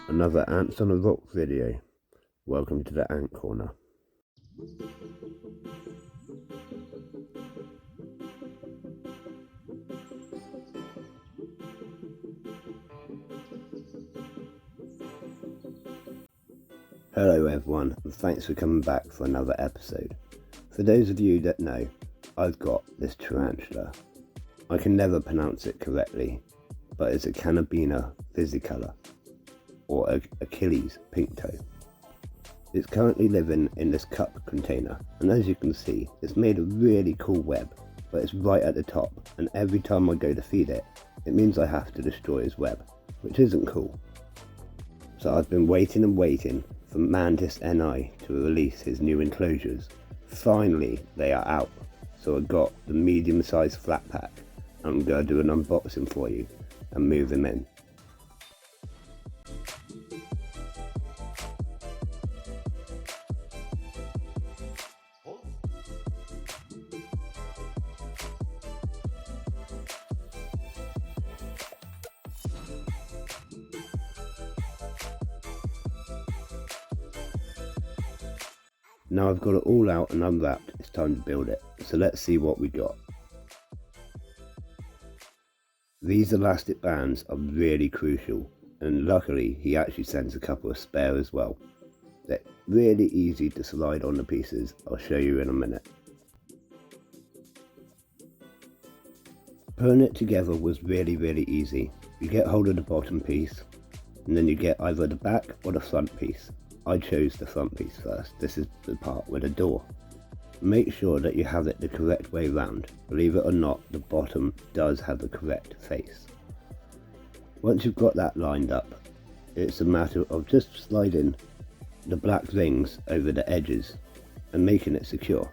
Another Ants on a Rock video. Welcome to the Ant Corner. Hello everyone, and thanks for coming back for another episode. For those of you that know, I've got this tarantula. I can never pronounce it correctly, but it's a Caribena Versicolor, or Achilles pink toe. It's currently living in this cup container, and as you can see, it's made a really cool web, but it's right at the top, and every time I go to feed it, it means I have to destroy his web, which isn't cool. So I've been waiting and waiting for Mantis NI to release his new enclosures. Finally, they are out, so I got the medium-sized flat pack. I'm going to do an unboxing for you and move him in. Now I've got it all out and unwrapped, it's time to build it, so let's see what we got. These elastic bands are really crucial, and luckily he actually sends a couple of spare as well. They're really easy to slide on the pieces, I'll show you in a minute. Putting it together was really easy. You get hold of the bottom piece, and then you get either the back or the front piece. I chose the front piece first. This is the part with the door. Make sure that you have it the correct way round. Believe it or not, the bottom does have the correct face. Once you've got that lined up, it's a matter of just sliding the black rings over the edges and making it secure.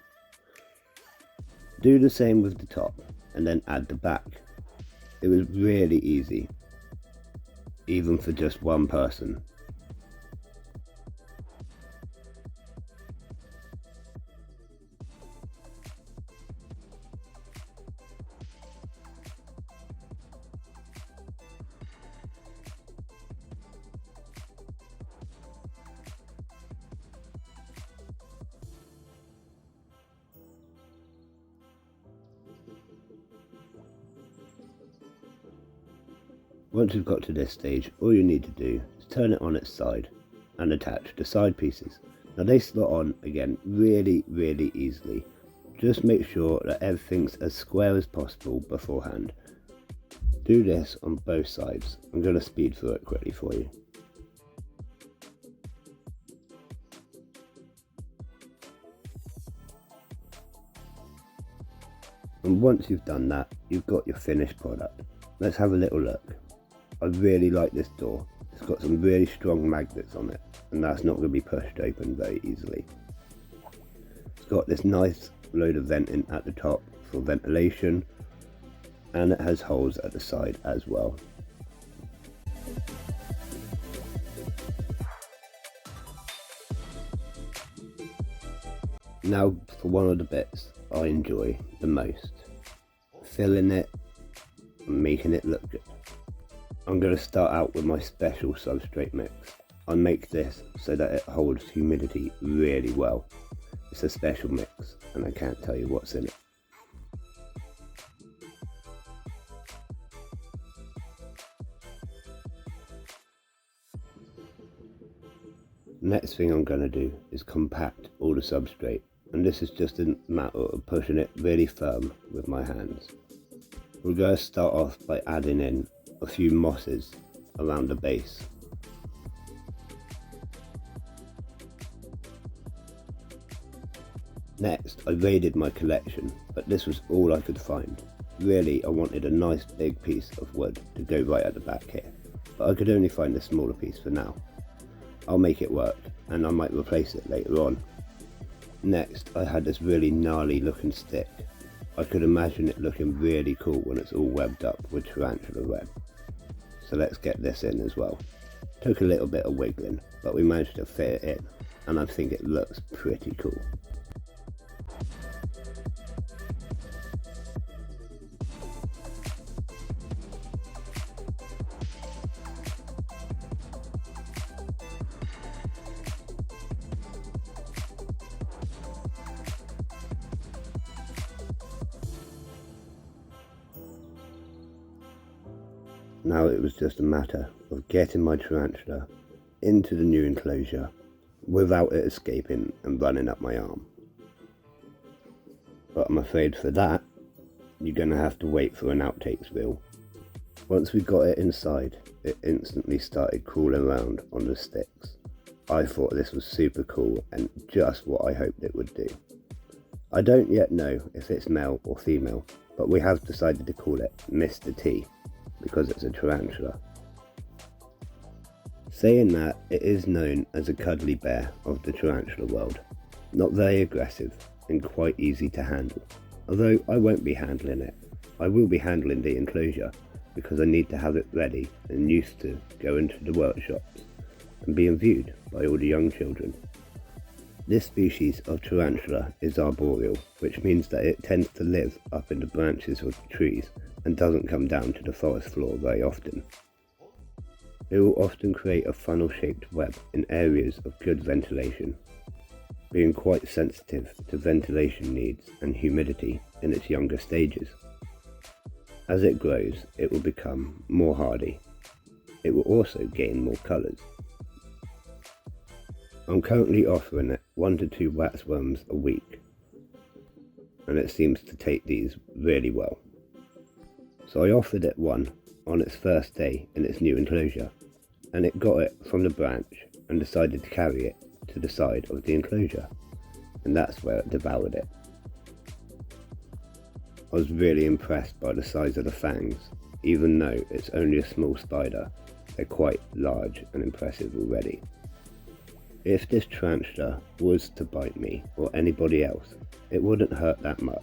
Do the same with the top and then add the back. It was really easy, even for just one person. Once you've got to this stage, all you need to do is turn it on its side and attach the side pieces. Now they slot on again really easily. Just make sure that everything's as square as possible beforehand. Do this on both sides. I'm going to speed through it quickly for you. And once you've done that, you've got your finished product. Let's have a little look. I really like this door. It's got some really strong magnets on it, and that's not going to be pushed open very easily. It's got this nice load of venting at the top for ventilation, and it has holes at the side as well. Now for one of the bits I enjoy the most. Filling it and making it look good. I'm going to start out with my special substrate mix. I make this so that it holds humidity really well. It's a special mix and I can't tell you what's in it. Next thing I'm going to do is compact all the substrate, and this is just a matter of pushing it really firm with my hands. We're going to start off by adding in a few mosses around the base. Next, I raided my collection, but this was all I could find. Really, I wanted a nice big piece of wood to go right at the back here, but I could only find a smaller piece for now. I'll make it work, and I might replace it later on. Next, I had this really gnarly looking stick. I could imagine it looking really cool when it's all webbed up with tarantula web. So let's get this in as well. Took a little bit of wiggling, but we managed to fit it in, and I think it looks pretty cool. Now it was just a matter of getting my tarantula into the new enclosure without it escaping and running up my arm. But I'm afraid for that, you're going to have to wait for an outtakes reel. Once we got it inside, it instantly started crawling around on the sticks. I thought this was super cool and just what I hoped it would do. I don't yet know if it's male or female, but we have decided to call it Mr. T because it's a tarantula. Saying that, it is known as a cuddly bear of the tarantula world. Not very aggressive and quite easy to handle. Although I won't be handling it, I will be handling the enclosure because I need to have it ready and used to going to the workshops and being viewed by all the young children. This species of tarantula is arboreal, which means that it tends to live up in the branches of the trees and doesn't come down to the forest floor very often. It will often create a funnel-shaped web in areas of good ventilation, being quite sensitive to ventilation needs and humidity in its younger stages. As it grows, it will become more hardy. It will also gain more colours. I'm currently offering it 1 to 2 waxworms a week, and it seems to take these really well. So I offered it one on its first day in its new enclosure, and it got it from the branch and decided to carry it to the side of the enclosure, and that's where it devoured it. I was really impressed by the size of the fangs. Even though it's only a small spider, they're quite large and impressive already. If this tarantula was to bite me or anybody else, it wouldn't hurt that much.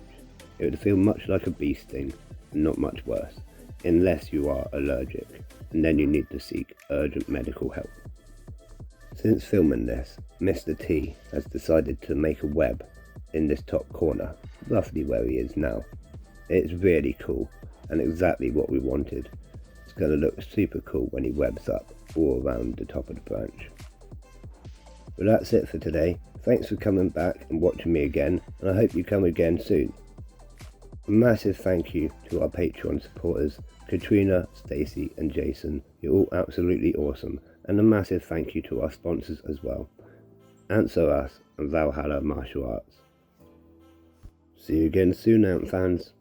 It would feel much like a bee sting and not much worse, unless you are allergic, and then you need to seek urgent medical help. Since filming this, Mr. T has decided to make a web in this top corner, roughly where he is now. It's really cool and exactly what we wanted. It's going to look super cool when he webs up all around the top of the branch. But that's it for today. Thanks for coming back and watching me again, and I hope you come again soon. A massive thank you to our Patreon supporters, Katrina, Stacey and Jason. You're all absolutely awesome. And a massive thank you to our sponsors as well, Answer Us and Valhalla Martial Arts. See you again soon, Ant fans.